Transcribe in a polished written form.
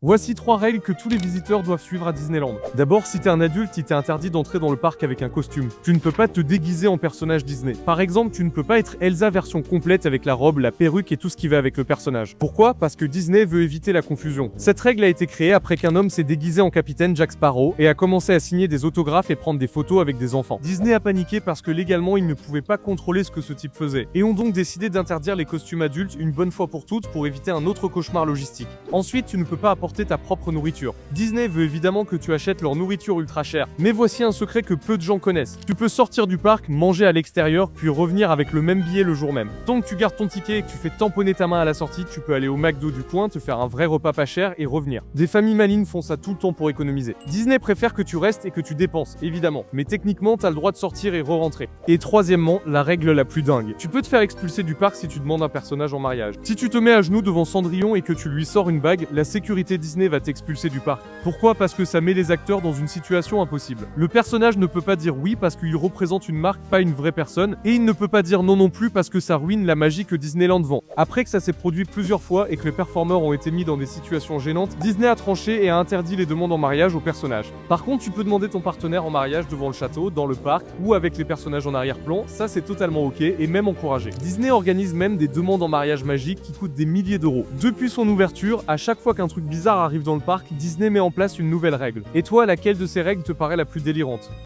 Voici 3 règles que tous les visiteurs doivent suivre à Disneyland. D'abord, si t'es un adulte, il t'est interdit d'entrer dans le parc avec un costume. Tu ne peux pas te déguiser en personnage Disney. Par exemple, tu ne peux pas être Elsa version complète avec la robe, la perruque et tout ce qui va avec le personnage. Pourquoi? Parce que Disney veut éviter la confusion. Cette règle a été créée après qu'un homme s'est déguisé en capitaine Jack Sparrow et a commencé à signer des autographes et prendre des photos avec des enfants. Disney a paniqué parce que légalement, ils ne pouvaient pas contrôler ce que ce type faisait et ont donc décidé d'interdire les costumes adultes une bonne fois pour toutes pour éviter un autre cauchemar logistique. Ensuite, tu ne peux pas apporter ta propre nourriture. Disney veut évidemment que tu achètes leur nourriture ultra chère. Mais voici un secret que peu de gens connaissent. Tu peux sortir du parc, manger à l'extérieur, puis revenir avec le même billet le jour même. Tant que tu gardes ton ticket et que tu fais tamponner ta main à la sortie, tu peux aller au McDo du coin, te faire un vrai repas pas cher et revenir. Des familles malines font ça tout le temps pour économiser. Disney préfère que tu restes et que tu dépenses, évidemment. Mais techniquement, t'as le droit de sortir et re-rentrer. Et troisièmement, la règle la plus dingue. Tu peux te faire expulser du parc si tu demandes un personnage en mariage. Si tu te mets à genoux devant Cendrillon et que tu lui sors une bague, la sécurité Disney va t'expulser du parc. Pourquoi? Parce que ça met les acteurs dans une situation impossible. Le personnage ne peut pas dire oui parce qu'il représente une marque, pas une vraie personne, et il ne peut pas dire non plus parce que ça ruine la magie que Disneyland vend. Après que ça s'est produit plusieurs fois et que les performeurs ont été mis dans des situations gênantes, Disney a tranché et a interdit les demandes en mariage aux personnages. Par contre, tu peux demander ton partenaire en mariage devant le château, dans le parc, ou avec les personnages en arrière-plan, ça c'est totalement ok et même encouragé. Disney organise même des demandes en mariage magiques qui coûtent des milliers d'euros. Depuis son ouverture, à chaque fois qu'un truc bizarre arrive dans le parc, Disney met en place une nouvelle règle. Et toi, laquelle de ces règles te paraît la plus délirante?